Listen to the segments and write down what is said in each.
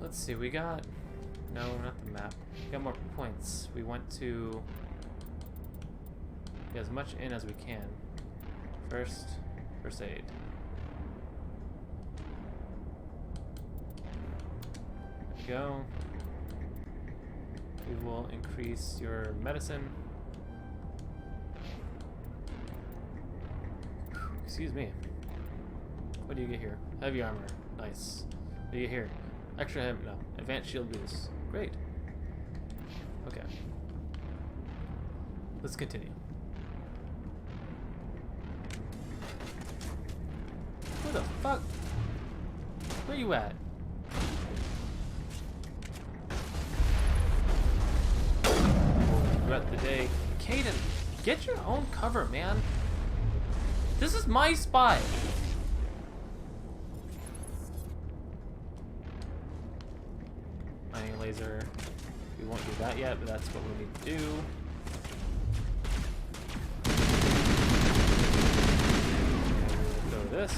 Let's see, we got... No, not the map. We got more points. We want to get as much in as we can. First aid. There we go. We will increase your medicine. Excuse me. What do you get here? Heavy armor. Nice. What do you get here? Extra heavy. No. Advanced shield boost. Great. Okay. Let's continue. Where the fuck? Where you at? Throughout the day. Caden, get your own cover, man. This is my spot. Mining laser. We won't do that yet, but that's what we need to do. Go this.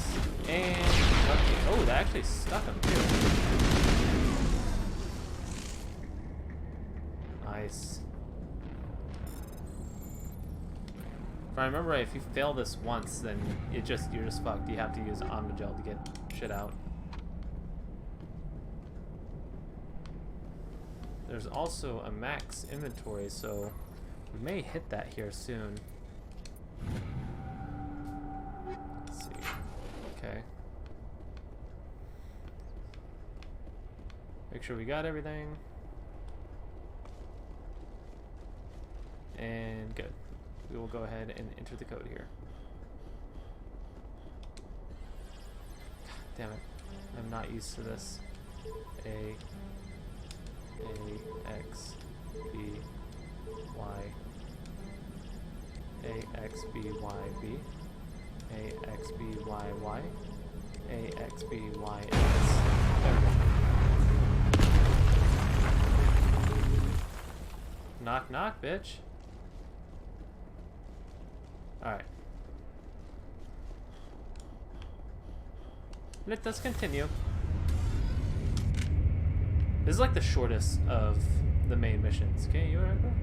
And okay. Oh, that actually stuck him too. Nice. If I remember right, if you fail this once, then you're just fucked. You have to use Omnigel to get shit out. There's also a max inventory, so we may hit that here soon. Let's see. Okay. Make sure we got everything. And good. We will go ahead and enter the code here. God damn it. I'm not used to this. A X B Y A X B Y B A X B Y Y A X B Y X. There we go. Knock knock, bitch. Alright. Let us continue. This is like the shortest of the main missions. Okay, you remember?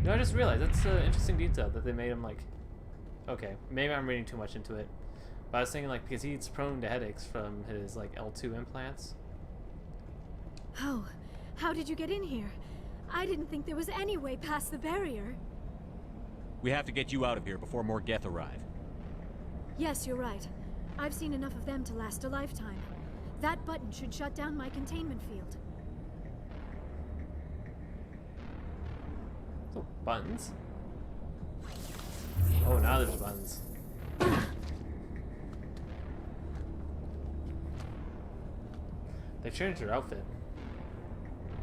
No, I just realized that's an interesting detail that they made him like... Okay, maybe I'm reading too much into it. But I was thinking like, because he's prone to headaches from his like L2 implants. How did you get in here? I didn't think there was any way past the barrier. We have to get you out of here before more Geth arrive. Yes, you're right. I've seen enough of them to last a lifetime. That button should shut down my containment field. So, buttons? Oh, now there's buttons. They changed their outfit.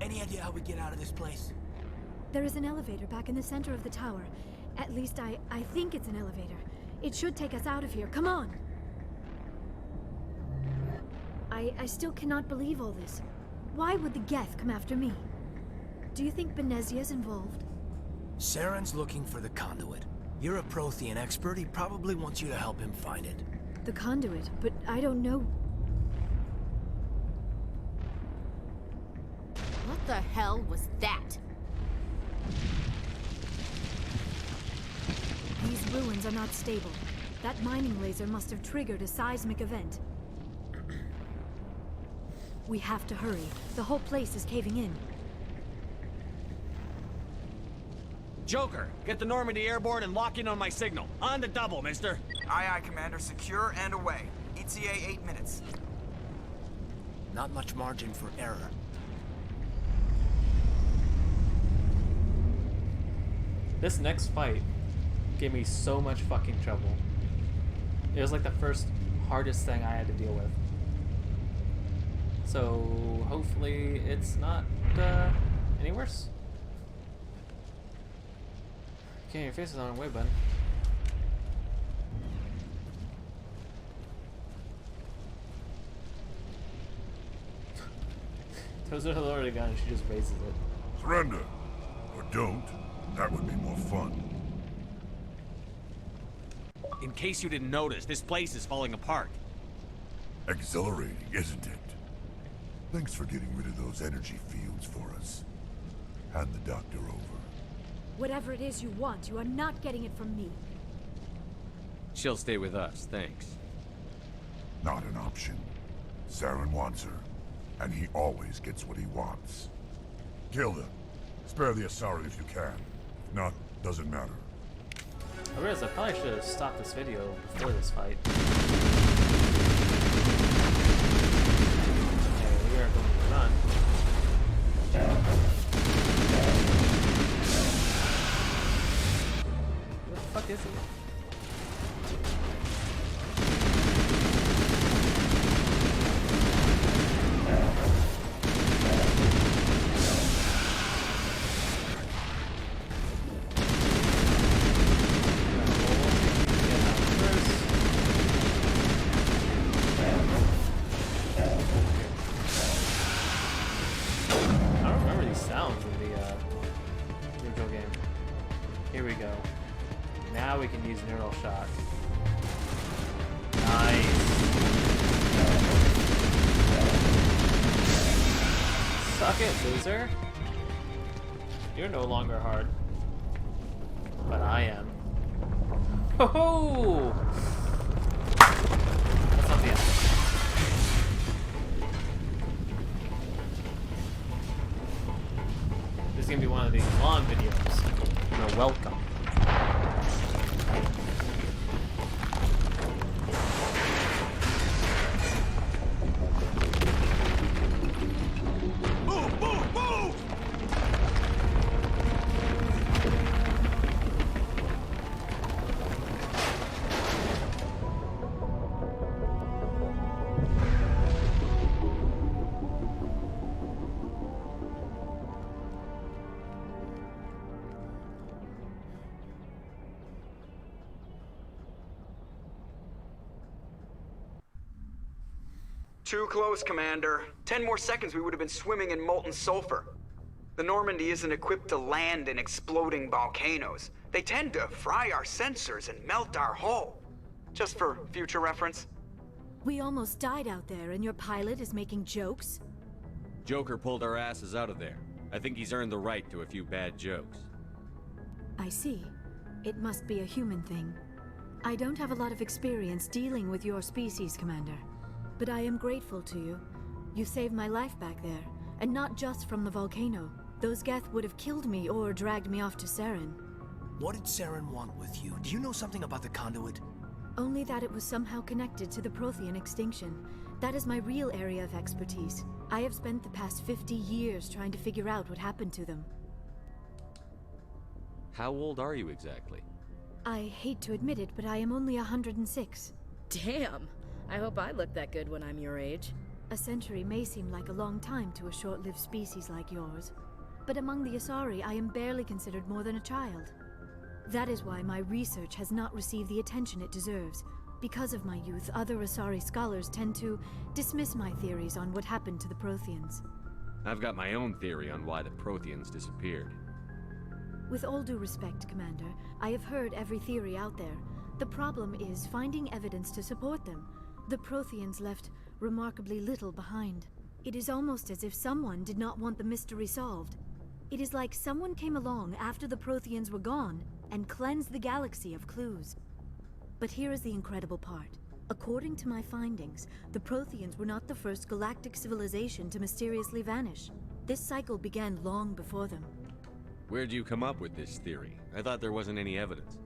Any idea how we get out of this place? There is an elevator back in the center of the tower. At least I think it's an elevator. It should take us out of here. Come on! I still cannot believe all this. Why would the Geth come after me? Do you think Benezia's involved? Saren's looking for the conduit. You're a Prothean expert. He probably wants you to help him find it. The conduit, but I don't know. What the hell was that? These ruins are not stable. That mining laser must have triggered a seismic event. We have to hurry. The whole place is caving in. Joker, get the Normandy airborne and lock in on my signal. On the double, mister. Aye, aye, Commander. Secure and away. ETA 8 minutes. Not much margin for error. This next fight gave me so much fucking trouble. It was like the first hardest thing I had to deal with. So hopefully it's not any worse. Okay, your face is on way, bud. Throws her lower gun and she just raises it. Surrender. Or don't. That would be more fun. In case you didn't notice, this place is falling apart. Exhilarating, isn't it? Thanks for getting rid of those energy fields for us. Hand the doctor over. Whatever it is you want, you are not getting it from me. She'll stay with us, thanks. Not an option. Saren wants her, and he always gets what he wants. Kill them. Spare the Asari if you can. If not, doesn't matter. I realized I probably should have stopped this video before this fight. Okay, we are going to run. Where the fuck is he? Sounds in the original game. Here we go. Now we can use neural shot. Nice. Suck it, loser. You're no longer hard. But I am. Ho ho! That's not the end. This is gonna be one of these long videos. You're welcome. Move, move, move! Too close, Commander. 10 more seconds we would have been swimming in molten sulfur. The Normandy isn't equipped to land in exploding volcanoes. They tend to fry our sensors and melt our hull. Just for future reference. We almost died out there, and your pilot is making jokes? Joker pulled our asses out of there. I think he's earned the right to a few bad jokes. I see. It must be a human thing. I don't have a lot of experience dealing with your species, Commander. But I am grateful to you. You saved my life back there, and not just from the volcano. Those Geth would have killed me or dragged me off to Saren. What did Saren want with you? Do you know something about the conduit? Only that it was somehow connected to the Prothean extinction. That is my real area of expertise. I have spent the past 50 years trying to figure out what happened to them. How old are you exactly? I hate to admit it, but I am only 106. Damn! I hope I look that good when I'm your age. A century may seem like a long time to a short-lived species like yours. But among the Asari, I am barely considered more than a child. That is why my research has not received the attention it deserves. Because of my youth, other Asari scholars tend to dismiss my theories on what happened to the Protheans. I've got my own theory on why the Protheans disappeared. With all due respect, Commander, I have heard every theory out there. The problem is finding evidence to support them. The Protheans left remarkably little behind. It is almost as if someone did not want the mystery solved. It is like someone came along after the Protheans were gone and cleansed the galaxy of clues. But here is the incredible part. According to my findings, the Protheans were not the first galactic civilization to mysteriously vanish. This cycle began long before them. Where'd you come up with this theory? I thought there wasn't any evidence.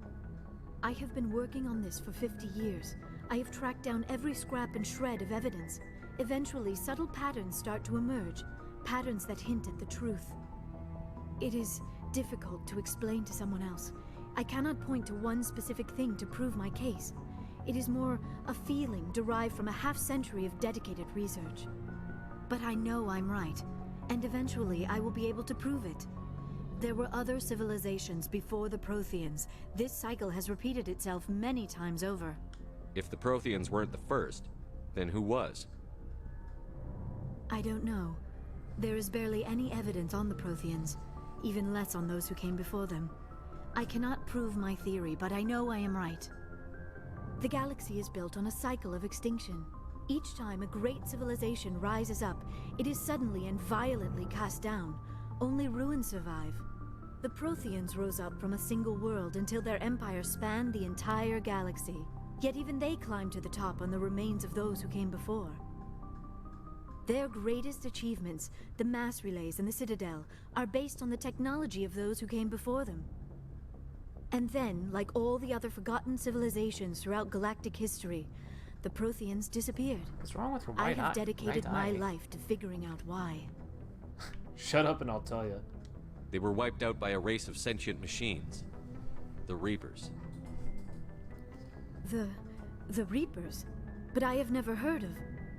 I have been working on this for 50 years. I have tracked down every scrap and shred of evidence. Eventually, subtle patterns start to emerge, patterns that hint at the truth. It is difficult to explain to someone else. I cannot point to one specific thing to prove my case. It is more a feeling derived from a half-century of dedicated research. But I know I'm right, and eventually I will be able to prove it. There were other civilizations before the Protheans. This cycle has repeated itself many times over. If the Protheans weren't the first, then who was? I don't know. There is barely any evidence on the Protheans, even less on those who came before them. I cannot prove my theory, but I know I am right. The galaxy is built on a cycle of extinction. Each time a great civilization rises up, it is suddenly and violently cast down. Only ruins survive. The Protheans rose up from a single world until their empire spanned the entire galaxy. Yet even they climbed to the top on the remains of those who came before. Their greatest achievements, the mass relays and the Citadel, are based on the technology of those who came before them. And then, like all the other forgotten civilizations throughout galactic history, the Protheans disappeared. What's wrong with her I right eye? have dedicated right my eye? life to figuring out why. Shut up and I'll tell you. They were wiped out by a race of sentient machines. The Reapers. The Reapers? But I have never heard of.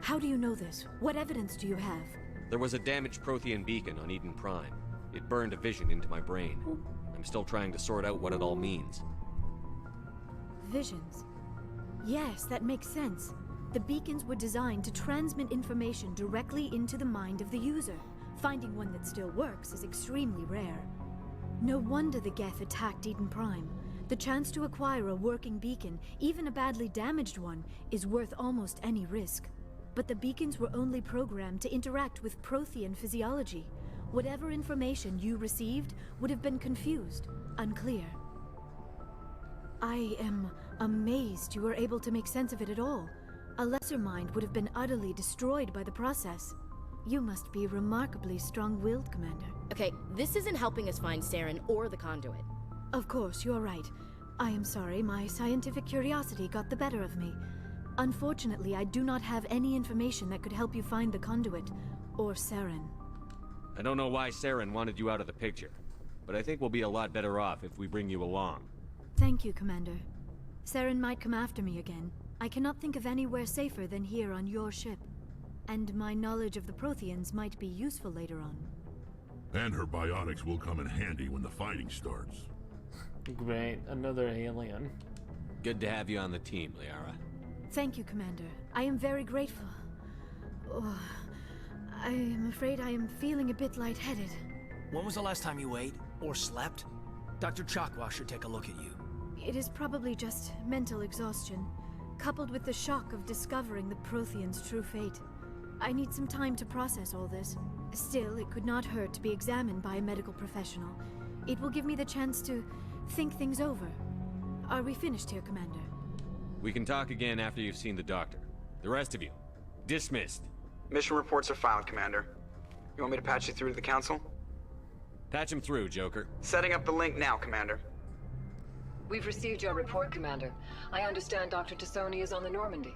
How do you know this? What evidence do you have? There was a damaged Prothean beacon on Eden Prime. It burned a vision into my brain. I'm still trying to sort out what it all means. Visions. Yes, that makes sense. The beacons were designed to transmit information directly into the mind of the user. Finding one that still works is extremely rare. No wonder the Geth attacked Eden Prime. The chance to acquire a working beacon, even a badly damaged one, is worth almost any risk. But the beacons were only programmed to interact with Prothean physiology. Whatever information you received would have been confused, unclear. I am amazed you were able to make sense of it at all. A lesser mind would have been utterly destroyed by the process. You must be remarkably strong-willed, Commander. Okay, this isn't helping us find Saren or the conduit. Of course, you're right. I am sorry, my scientific curiosity got the better of me. Unfortunately, I do not have any information that could help you find the conduit, or Saren. I don't know why Saren wanted you out of the picture, but I think we'll be a lot better off if we bring you along. Thank you, Commander. Saren might come after me again. I cannot think of anywhere safer than here on your ship. And my knowledge of the Protheans might be useful later on. And her biotics will come in handy when the fighting starts. Great, another alien. Good to have you on the team, Liara. Thank you, Commander. I am very grateful. Oh, I am afraid I am feeling a bit lightheaded. When was the last time you ate? Or slept? Dr. Chakwa should take a look at you. It is probably just mental exhaustion, coupled with the shock of discovering the Protheans' true fate. I need some time to process all this. Still, it could not hurt to be examined by a medical professional. It will give me the chance to think things over. Are we finished here, Commander? We can talk again after you've seen the doctor. The rest of you, dismissed. Mission reports are filed, Commander. You want me to patch you through to the Council? Patch him through, Joker. Setting up the link now, Commander. We've received your report, Commander. I understand Dr. Tassoni is on the Normandy.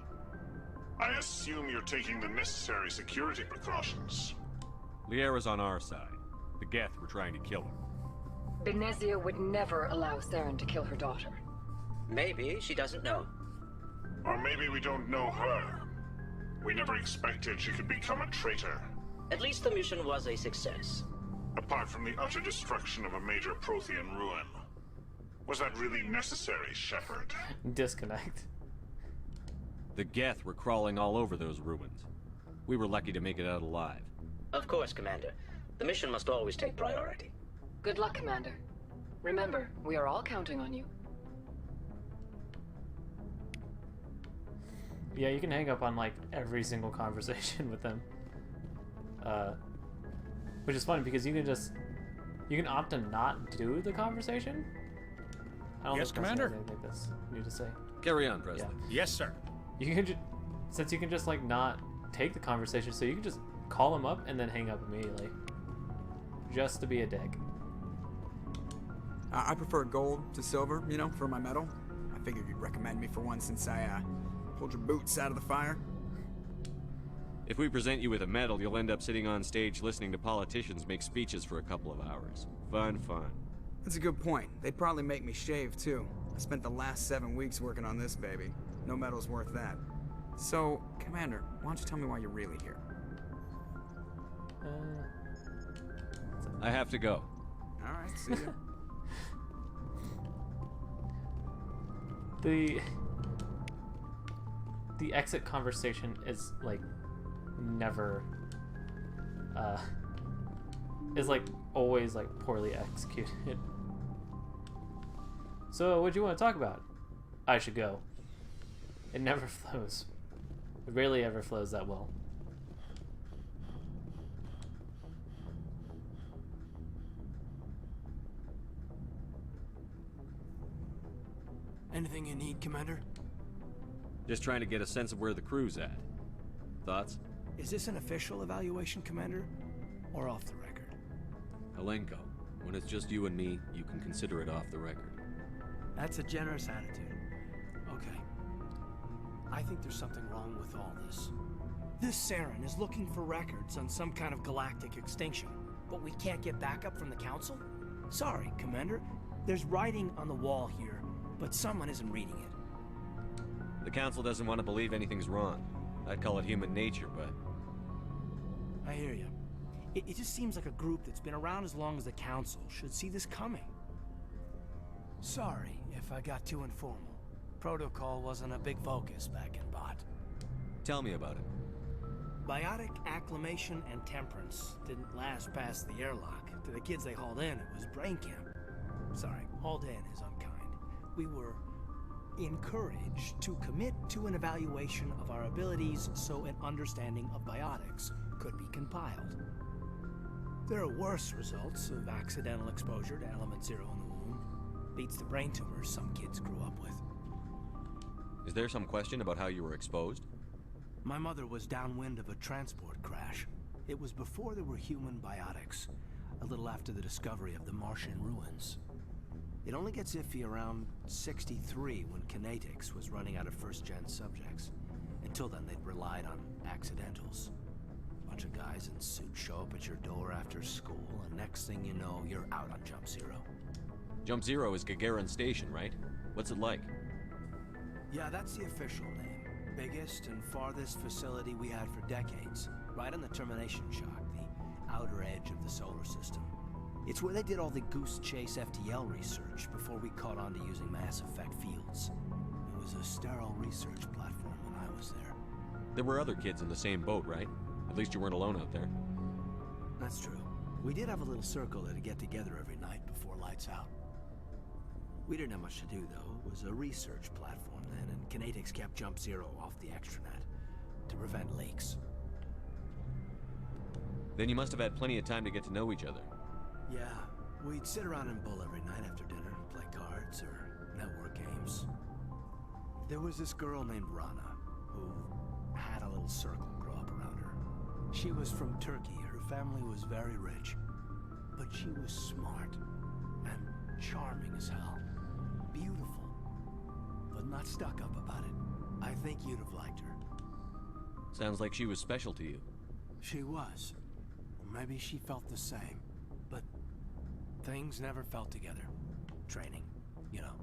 I assume you're taking the necessary security precautions. Liara's on our side. The Geth were trying to kill her. Benezia would never allow Saren to kill her daughter. Maybe she doesn't know. Or maybe we don't know her. We never expected she could become a traitor. At least the mission was a success. Apart from the utter destruction of a major Prothean ruin. Was that really necessary, Shepard? Disconnect. The Geth were crawling all over those ruins. We were lucky to make it out alive. Of course, Commander. The mission must always take priority. Good luck, Commander. Remember, we are all counting on you. Yeah, you can hang up on like every single conversation with them. Which is funny because you can opt to not do the conversation. I don't Yes, know if Preston Commander? has anything this new to say. Carry on, Presley. Yes, sir. You can since you can just like not take the conversation, so you can just call them up and then hang up immediately. Just to be a dick. I prefer gold to silver, you know, for my medal. I figured you'd recommend me for one since I pulled your boots out of the fire. If we present you with a medal, you'll end up sitting on stage listening to politicians make speeches for a couple of hours. Fun. That's a good point. They'd probably make me shave, too. I spent the last 7 weeks working on this baby. No medal's worth that. So, Commander, why don't you tell me why you're really here? I have to go. All right, see ya. The exit conversation is like never is like always like poorly executed. So what do you want to talk about? I should go. It never flows. It rarely ever flows that well. Anything you need, Commander? Just trying to get a sense of where the crew's at. Thoughts? Is this an official evaluation, Commander? Or off the record? Alenko, when it's just you and me, you can consider it off the record. That's a generous attitude. Okay. I think there's something wrong with all this. This Saren is looking for records on some kind of galactic extinction, but we can't get backup from the Council? Sorry, Commander. There's writing on the wall here, but someone isn't reading it. The Council doesn't want to believe anything's wrong. I'd call it human nature, but... I hear you. It just seems like a group that's been around as long as the Council should see this coming. Sorry if I got too informal. Protocol wasn't a big focus back in Bot. Tell me about it. Biotic acclimation and temperance didn't last past the airlock. To the kids they hauled in, it was brain camp. Sorry, hauled in is unkind. We were encouraged to commit to an evaluation of our abilities so an understanding of biotics could be compiled. There are worse results of accidental exposure to element 0 in the womb. Beats the brain tumors some kids grew up with. Is there some question about how you were exposed? My mother was downwind of a transport crash. It was before there were human biotics, a little after the discovery of the Martian ruins. It only gets iffy around 63 when kinetics was running out of first-gen subjects. Until then, they'd relied on accidentals. Bunch of guys in suits show up at your door after school, and next thing you know, you're out on Jump Zero. Jump Zero is Gagarin Station, right? What's it like? Yeah, that's the official name. Biggest and farthest facility we had for decades. Right on the termination shock, the outer edge of the solar system. It's where they did all the Goose Chase FTL research before we caught on to using mass effect fields. It was a sterile research platform when I was there. There were other kids in the same boat, right? At least you weren't alone out there. That's true. We did have a little circle that'd get together every night before lights out. We didn't have much to do, though. It was a research platform then, and kinetics kept Jump Zero off the extranet to prevent leaks. Then you must have had plenty of time to get to know each other. Yeah, we'd sit around and bull every night after dinner, play cards or network games. There was this girl named Rana, who had a little circle grow up around her. She was from Turkey, her family was very rich, but she was smart and charming as hell. Beautiful, but not stuck up about it. I think you'd have liked her. Sounds like she was special to you. She was. Or maybe she felt the same. But things never felt together. Training, you know.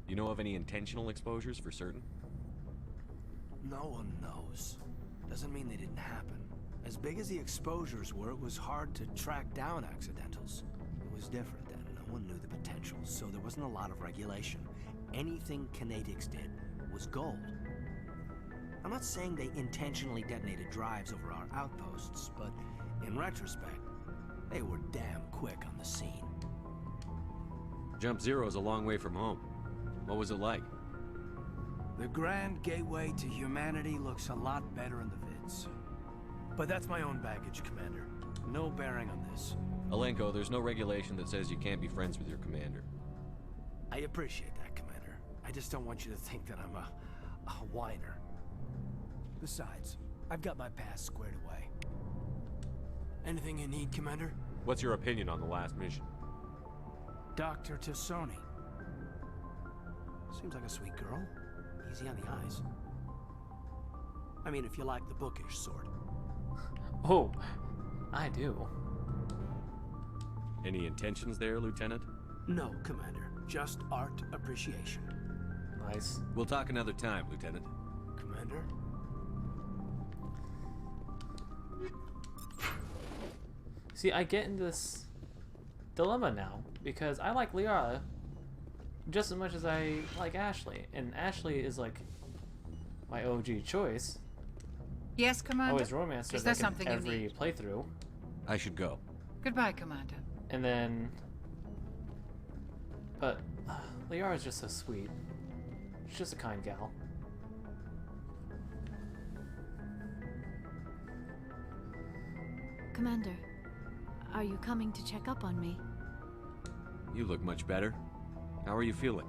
You know of any intentional exposures for certain? No one knows. Doesn't mean they didn't happen. As big as the exposures were, it was hard to track down accidentals. It was different then. No one knew the potential, so there wasn't a lot of regulation. Anything kinetics did was gold. I'm not saying they intentionally detonated drives over our outposts, but in retrospect, they were damn quick on the scene. Jump Zero is a long way from home. What was it like? The grand gateway to humanity looks a lot better in the vids. But that's my own baggage, Commander. No bearing on this. Alenko, there's no regulation that says you can't be friends with your commander. I appreciate that, Commander. I just don't want you to think that I'm a whiner. Besides, I've got my past squared away. Anything you need, Commander? What's your opinion on the last mission? Dr. Tassoni. Seems like a sweet girl. Easy on the eyes. I mean, if you like the bookish sort. Oh, I do. Any intentions there, Lieutenant? No, Commander. Just art appreciation. Nice. We'll talk another time, Lieutenant. Commander? See, I get in this dilemma now because I like Liara just as much as I like Ashley, and Ashley is like my OG choice. Yes, Commander. Always romance her Is there like something in you every need? playthrough. I should go. Goodbye, Commander. And then, but Liara is just so sweet. She's just a kind gal. Commander, are you coming to check up on me? You look much better. How are you feeling?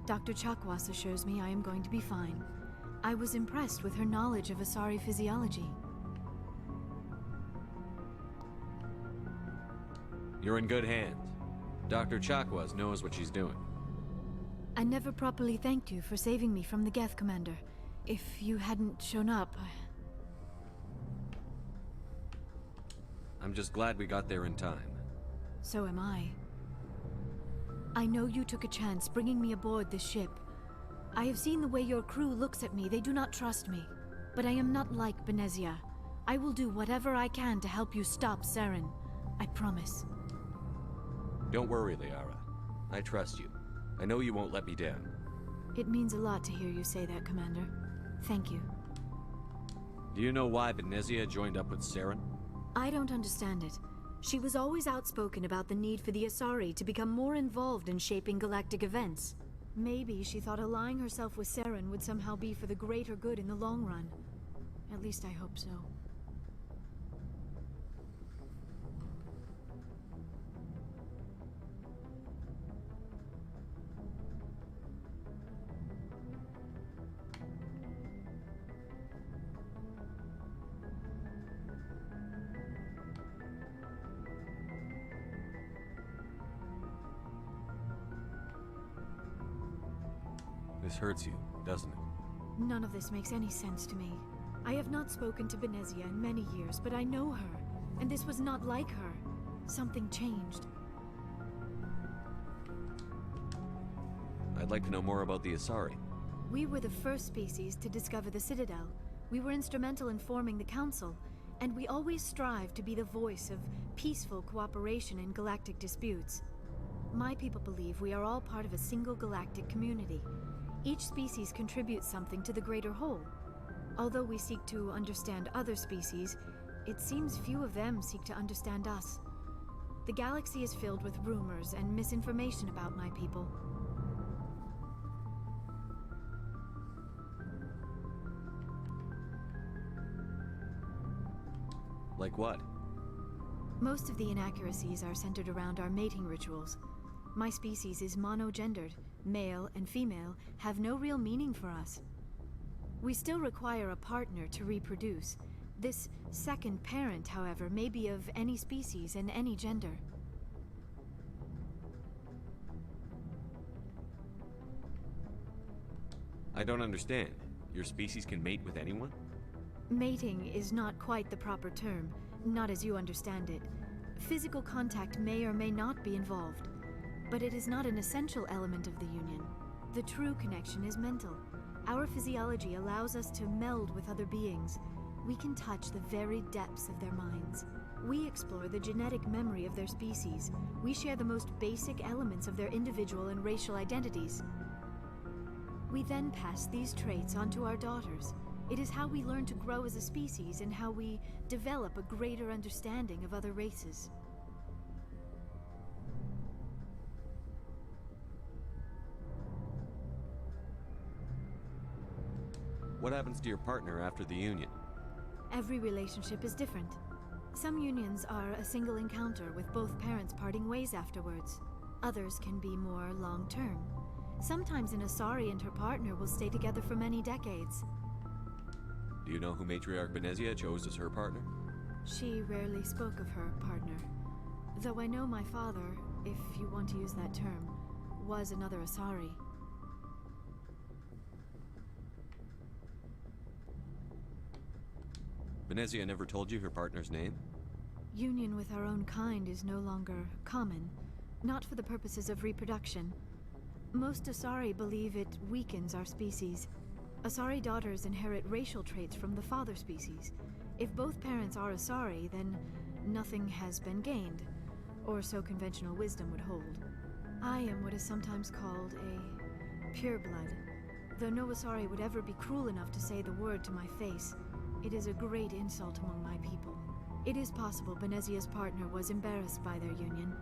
Dr. Chakwas assures me I am going to be fine. I was impressed with her knowledge of Asari physiology. You're in good hands. Dr. Chakwas knows what she's doing. I never properly thanked you for saving me from the Geth, Commander. If you hadn't shown up, I'm just glad we got there in time. So am I. I know you took a chance bringing me aboard this ship. I have seen the way your crew looks at me. They do not trust me. But I am not like Benezia. I will do whatever I can to help you stop Saren. I promise. Don't worry, Liara. I trust you. I know you won't let me down. It means a lot to hear you say that, Commander. Thank you. Do you know why Benezia joined up with Saren? I don't understand it. She was always outspoken about the need for the Asari to become more involved in shaping galactic events. Maybe she thought allying herself with Saren would somehow be for the greater good in the long run. At least I hope so. This hurts you, doesn't it? None of this makes any sense to me. I have not spoken to Benezia in many years, but I know her, and this was not like her. Something changed. I'd like to know more about the Asari. We were the first species to discover the Citadel. We were instrumental in forming the Council, and we always strive to be the voice of peaceful cooperation in galactic disputes. My people believe we are all part of a single galactic community. Each species contributes something to the greater whole. Although we seek to understand other species, it seems few of them seek to understand us. The galaxy is filled with rumors and misinformation about my people. Like what? Most of the inaccuracies are centered around our mating rituals. My species is monogendered. Male and female have no real meaning for us. We still require a partner to reproduce. This second parent, however, may be of any species and any gender. I don't understand. Your species can mate with anyone? Mating is not quite the proper term, not as you understand it. Physical contact may or may not be involved. But it is not an essential element of the union. The true connection is mental. Our physiology allows us to meld with other beings. We can touch the very depths of their minds. We explore the genetic memory of their species. We share the most basic elements of their individual and racial identities. We then pass these traits on to our daughters. It is how we learn to grow as a species and how we develop a greater understanding of other races. What happens to your partner after the union? Every relationship is different. Some unions are a single encounter with both parents parting ways afterwards. Others can be more long-term. Sometimes an Asari and her partner will stay together for many decades. Do you know who Matriarch Benezia chose as her partner? She rarely spoke of her partner. Though I know my father, if you want to use that term, was another Asari. Benezia never told you her partner's name? Union with our own kind is no longer common, not for the purposes of reproduction. Most Asari believe it weakens our species. Asari daughters inherit racial traits from the father species. If both parents are Asari, then nothing has been gained, or so conventional wisdom would hold. I am what is sometimes called a pureblood. Though no Asari would ever be cruel enough to say the word to my face, it is a great insult among my people. It is possible Benezia's partner was embarrassed by their union.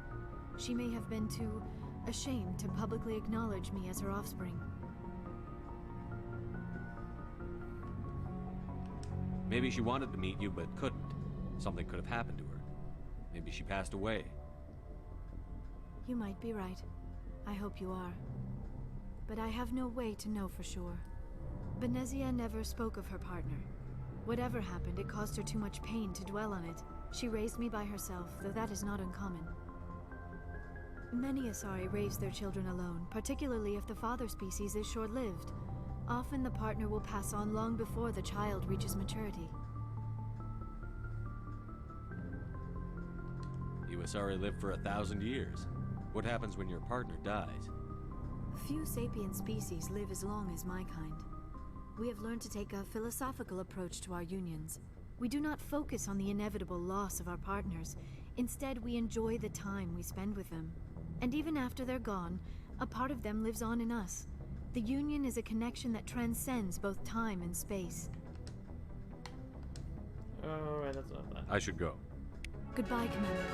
She may have been too ashamed to publicly acknowledge me as her offspring. Maybe she wanted to meet you but couldn't. Something could have happened to her. Maybe she passed away. You might be right. I hope you are. But I have no way to know for sure. Benezia never spoke of her partner. Whatever happened, it caused her too much pain to dwell on it. She raised me by herself, though that is not uncommon. Many Asari raise their children alone, particularly if the father species is short-lived. Often the partner will pass on long before the child reaches maturity. You Asari live for 1,000 years. What happens when your partner dies? Few sapient species live as long as my kind. We have learned to take a philosophical approach to our unions. We do not focus on the inevitable loss of our partners. Instead, we enjoy the time we spend with them. And even after they're gone, a part of them lives on in us. The union is a connection that transcends both time and space. Alright, that's not bad. I should go. Goodbye, Commander.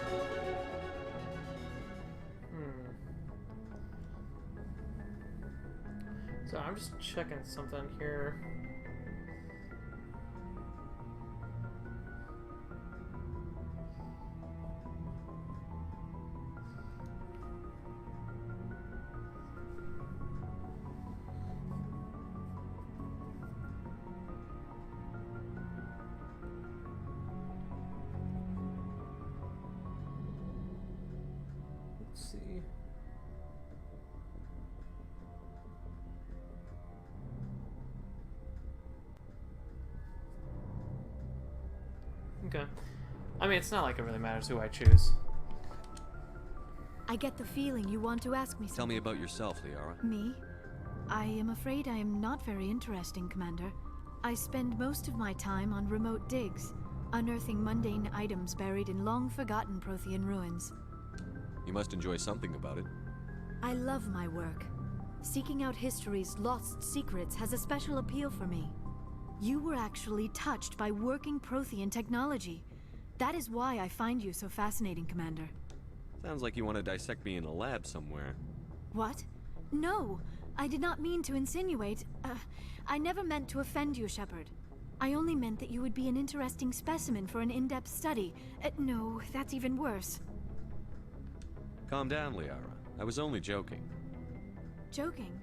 So I'm just checking something here. Let's see. Okay. I mean, it's not like it really matters who I choose. I get the feeling you want to ask me something. Tell me about yourself, Liara. Me? I am afraid I am not very interesting, Commander. I spend most of my time on remote digs, unearthing mundane items buried in long-forgotten Prothean ruins. You must enjoy something about it. I love my work. Seeking out history's lost secrets has a special appeal for me. You were actually touched by working Prothean technology. That is why I find you so fascinating, Commander. Sounds like you want to dissect me in a lab somewhere. What? No, I did not mean to insinuate. I never meant to offend you, Shepard. I only meant that you would be an interesting specimen for an in-depth study. No, that's even worse. Calm down, Liara. I was only joking. Joking?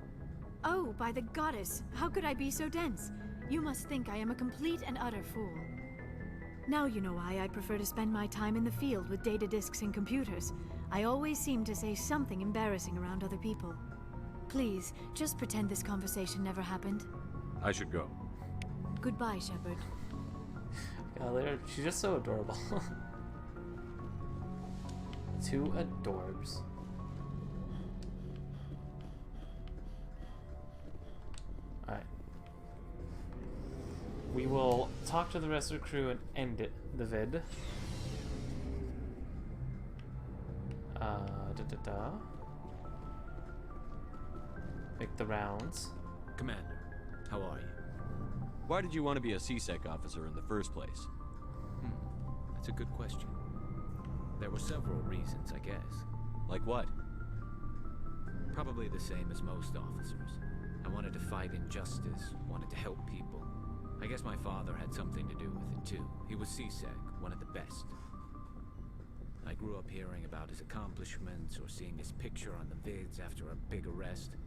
Oh, by the goddess, how could I be so dense? You must think I am a complete and utter fool. Now you know why I prefer to spend my time in the field with data disks and computers. I always seem to say something embarrassing around other people. Please, just pretend this conversation never happened. I should go. Goodbye, Shepard. God, she's just so adorable. Two adorbs. Alright. We will talk to the rest of the crew and end it, the vid. Make the rounds. Commander, how are you? Why did you want to be a CSEC officer in the first place? That's a good question. There were several reasons, I guess. Like what? Probably the same as most officers. I wanted to fight injustice, wanted to help people. I guess my father had something to do with it too. He was CSEC, one of the best. I grew up hearing about his accomplishments or seeing his picture on the vids after a big arrest.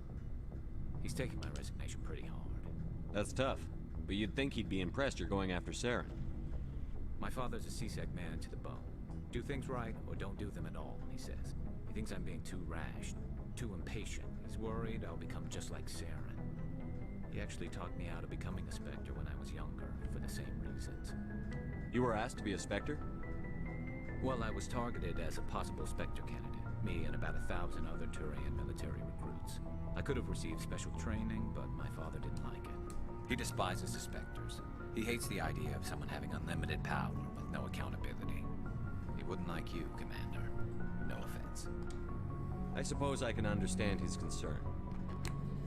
He's taking my resignation pretty hard. That's tough, but you'd think he'd be impressed you're going after Saren. My father's a CSEC man to the bone. Do things right or don't do them at all, he says. He thinks I'm being too rash, too impatient. He's worried I'll become just like Saren. He actually talked me out of becoming a Spectre when I was younger, for the same reasons. You were asked to be a Spectre? Well, I was targeted as a possible Spectre candidate. Me and about 1,000 other Turian military recruits. I could have received special training, but my father didn't like it. He despises the Spectres. He hates the idea of someone having unlimited power with no accountability. He wouldn't like you, Commander. No offense. I suppose I can understand his concern.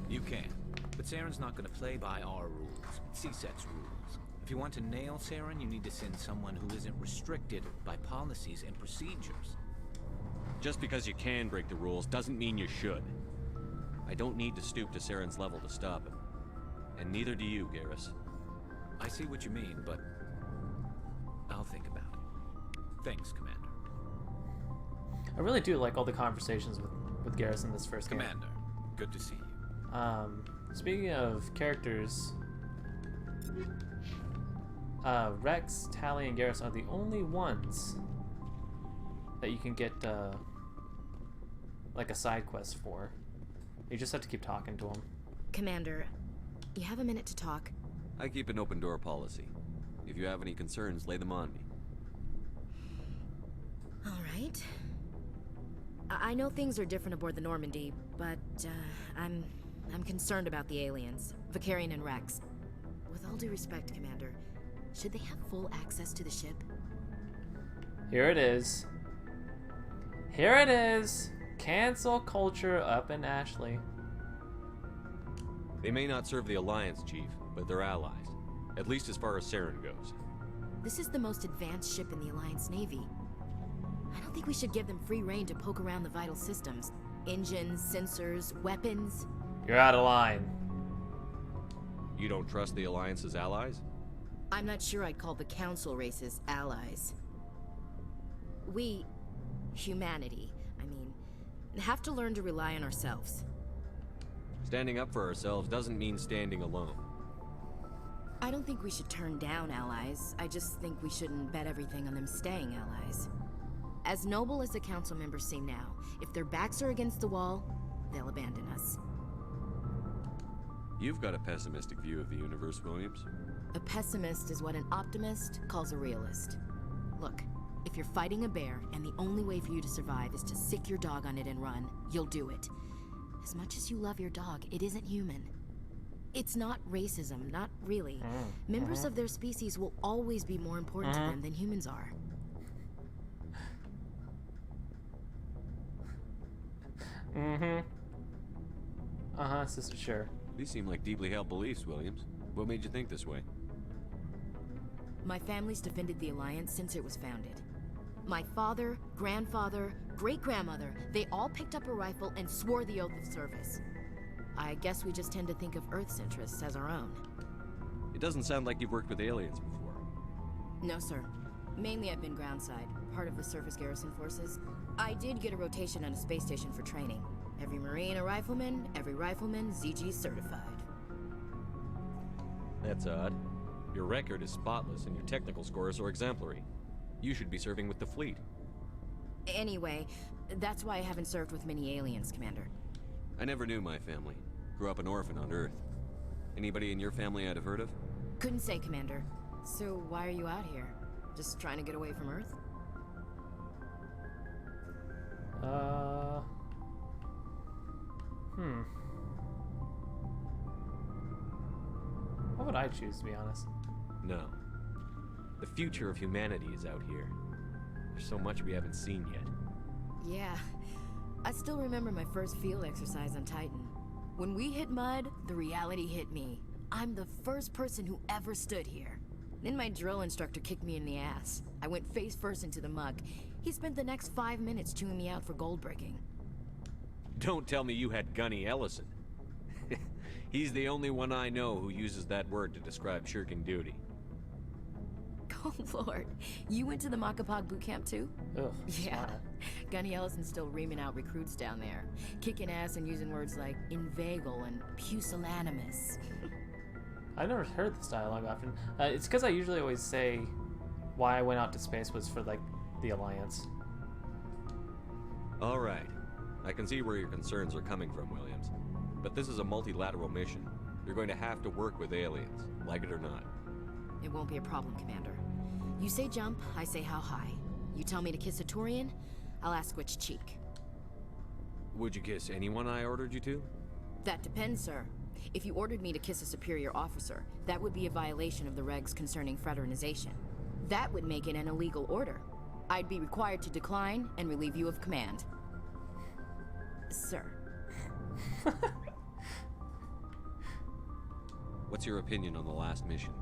You can. But Saren's not going to play by our rules, CSEC's rules. If you want to nail Saren, you need to send someone who isn't restricted by policies and procedures. Just because you can break the rules doesn't mean you should. I don't need to stoop to Saren's level to stop him. And neither do you, Garrus. I see what you mean, but I'll think about it. Thanks, Commander. I really do like all the conversations with Garrus in this first game. Commander, good to see you. Speaking of characters, Rex, Tally, and Garrus are the only ones that you can get like a side quest for. You just have to keep talking to them. Commander, you have a minute to talk? I keep an open door policy. If you have any concerns, lay them on me. All right. I know things are different aboard the Normandy, but I'm concerned about the aliens, Vicarian and Rex. With all due respect, Commander, should they have full access to the ship? Here it is. Here it is. Cancel culture up in Ashley. They may not serve the Alliance, Chief, but they're allies. At least as far as Saren goes. This is the most advanced ship in the Alliance Navy. I don't think we should give them free rein to poke around the vital systems. Engines, sensors, weapons. You're out of line. You don't trust the Alliance's allies? I'm not sure I'd call the Council races allies. We, humanity, have to learn to rely on ourselves. Standing up for ourselves doesn't mean standing alone. I don't think we should turn down allies. I just think we shouldn't bet everything on them staying allies. As noble as the council members seem now, if their backs are against the wall, they'll abandon us. You've got a pessimistic view of the universe, Williams. A pessimist is what an optimist calls a realist. Look, if you're fighting a bear and the only way for you to survive is to sick your dog on it and run, you'll do it. As much as you love your dog, it isn't human. It's not racism, not really. Members of their species will always be more important to them than humans are. Sister, sure. These seem like deeply held beliefs, Williams. What made you think this way? My family's defended the Alliance since it was founded. My father, grandfather, great-grandmother, they all picked up a rifle and swore the oath of service. I guess we just tend to think of Earth's interests as our own. It doesn't sound like you've worked with aliens before. No, sir. Mainly I've been groundside, part of the surface garrison forces. I did get a rotation on a space station for training. Every Marine a rifleman, every rifleman ZG certified. That's odd. Your record is spotless and your technical scores are exemplary. You should be serving with the fleet. Anyway, that's why I haven't served with many aliens, Commander. I never knew my family. Grew up an orphan on Earth. Anybody in your family I'd have heard of? Couldn't say, Commander. So why are you out here? Just trying to get away from Earth? What would I choose, to be honest? No. The future of humanity is out here. There's so much we haven't seen yet. Yeah. I still remember my first field exercise on Titan. When we hit mud, the reality hit me. I'm the first person who ever stood here. Then my drill instructor kicked me in the ass. I went face first into the muck. He spent the next 5 minutes chewing me out for gold bricking. Don't tell me you had Gunny Ellison. He's the only one I know who uses that word to describe shirking duty. Oh, Lord. You went to the Makapog boot camp, too? Ugh, yeah. Gunny Ellison's still reaming out recruits down there. Kicking ass and using words like inveigle and pusillanimous. I've never heard this dialogue often. It's because I usually always say why I went out to space was for, like, the Alliance. All right. I can see where your concerns are coming from, Williams. But this is a multilateral mission. You're going to have to work with aliens, like it or not. It won't be a problem, Commander. You say jump, I say how high. You tell me to kiss a Turian, I'll ask which cheek. Would you kiss anyone I ordered you to? That depends, sir. If you ordered me to kiss a superior officer, that would be a violation of the regs concerning fraternization. That would make it an illegal order. I'd be required to decline and relieve you of command. Sir. What's your opinion on the last mission?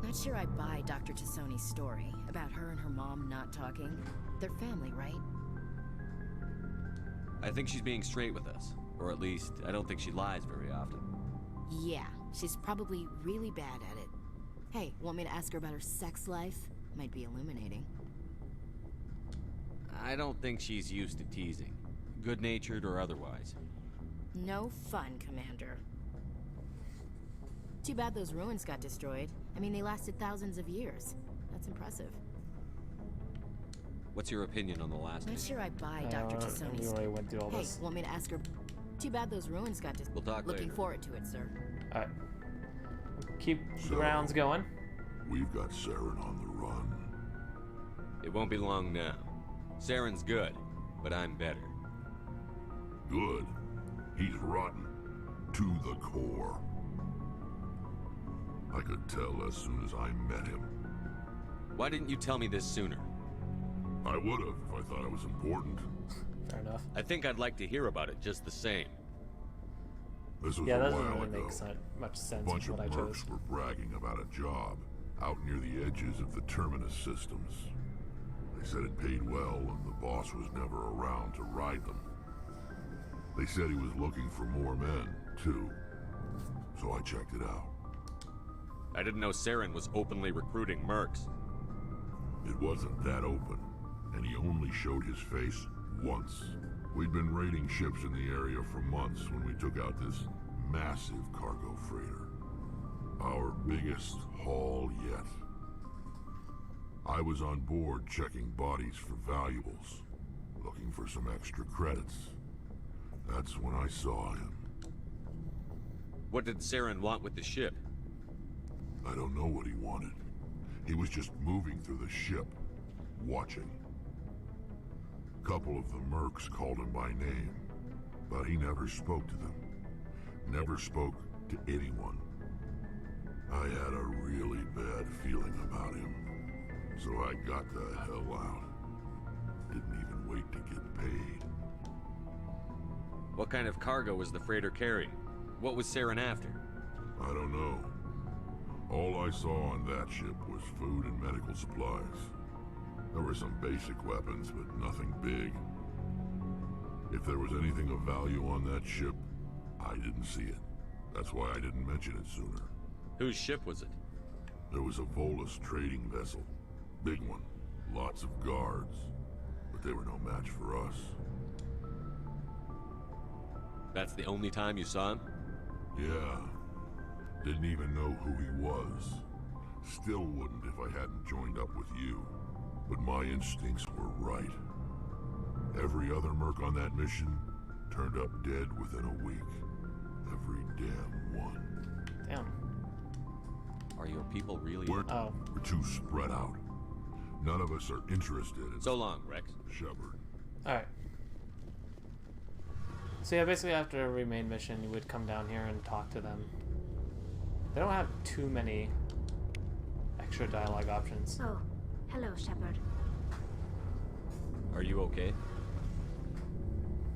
Not sure I buy Dr. Tassoni's story about her and her mom not talking. They're family, right? I think she's being straight with us. Or at least, I don't think she lies very often. Yeah, she's probably really bad at it. Hey, want me to ask her about her sex life? Might be illuminating. I don't think she's used to teasing, good-natured or otherwise. No fun, Commander. Too bad those ruins got destroyed. I mean, they lasted thousands of years. That's impressive. What's your opinion on the last Not mission? sure I buy Dr. Tassoni's. We already went through all Hey, this. want me to ask her? Too bad those ruins got destroyed. We'll talk Looking later. forward to it, sir. Alright. Keep the rounds going. We've got Saren on the run. It won't be long now. Saren's good, but I'm better. Good. He's rotten. To the core. I could tell as soon as I met him. Why didn't you tell me this sooner? I would have if I thought it was important. Fair enough. I think I'd like to hear about it just the same. This was Yeah, a that doesn't while really ago. make much sense A bunch with of what I chose. mercs were bragging about a job out near the edges of the terminus systems. They said it paid well and the boss was never around to ride them. They said he was looking for more men, too. So I checked it out. I didn't know Saren was openly recruiting mercs. It wasn't that open, and he only showed his face once. We'd been raiding ships in the area for months when we took out this massive cargo freighter. Our biggest haul yet. I was on board checking bodies for valuables, looking for some extra credits. That's when I saw him. What did Saren want with the ship? I don't know what he wanted. He was just moving through the ship, watching. A couple of the mercs called him by name, but he never spoke to them. Never spoke to anyone. I had a really bad feeling about him, so I got the hell out. Didn't even wait to get paid. What kind of cargo was the freighter carrying? What was Saren after? I don't know. All I saw on that ship was food and medical supplies. There were some basic weapons, but nothing big. If there was anything of value on that ship, I didn't see it. That's why I didn't mention it sooner. Whose ship was it? There was a Volus trading vessel. Big one. Lots of guards. But they were no match for us. That's the only time you saw him? Yeah. Didn't even know who he was. Still wouldn't if I hadn't joined up with you. But my instincts were right. Every other merc on that mission turned up dead within a week. Every damn one. Damn. Are your people really... We're too spread out. None of us are interested in... So long, Rex. Shepard. Alright. So yeah, basically after every main mission, you would come down here and talk to them. They don't have too many extra dialogue options. Oh, hello, Shepard. Are you okay?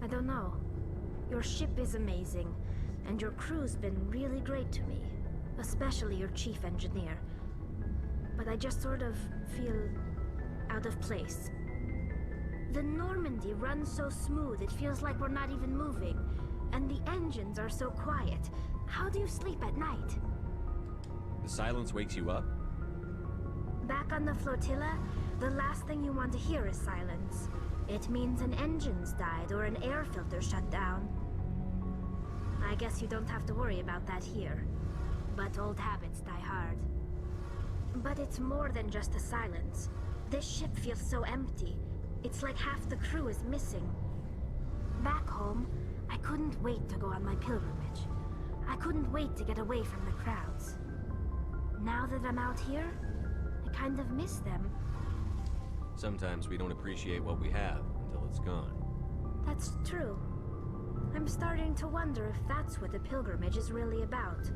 I don't know. Your ship is amazing, and your crew's been really great to me, especially your chief engineer. But I just sort of feel out of place. The Normandy runs so smooth, it feels like we're not even moving, and the engines are so quiet. How do you sleep at night? The silence wakes you up? Back on the flotilla, the last thing you want to hear is silence. It means an engine's died or an air filter shut down. I guess you don't have to worry about that here. But old habits die hard. But it's more than just the silence. This ship feels so empty. It's like half the crew is missing. Back home, I couldn't wait to go on my pilgrimage. I couldn't wait to get away from the crowds. Now that I'm out here, I kind of miss them. Sometimes we don't appreciate what we have until it's gone. That's true. I'm starting to wonder if that's what the pilgrimage is really about.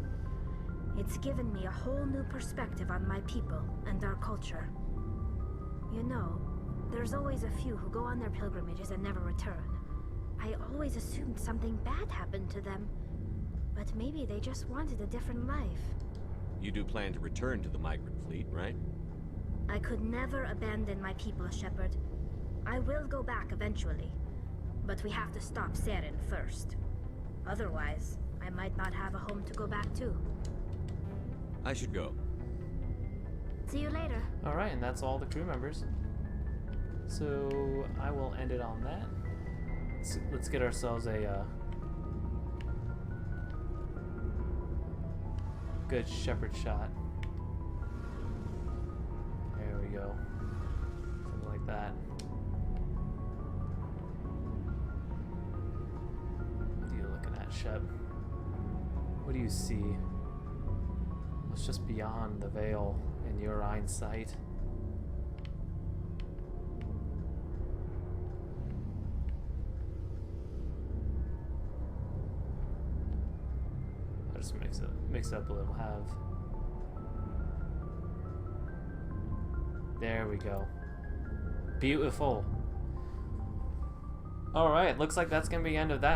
It's given me a whole new perspective on my people and our culture. You know, there's always a few who go on their pilgrimages and never return. I always assumed something bad happened to them. But maybe they just wanted a different life. You do plan to return to the migrant fleet, right? I could never abandon my people, Shepard. I will go back eventually. But we have to stop Saren first. Otherwise, I might not have a home to go back to. I should go. See you later. Alright, and that's all the crew members. So I will end it on that. Let's get ourselves a good shepherd shot. There we go. Something like that. What are you looking at, Shep? What do you see? What's just beyond the veil in your eyesight? I'll just mix it up a little. There we go. Beautiful. Alright, looks like that's gonna be the end of that.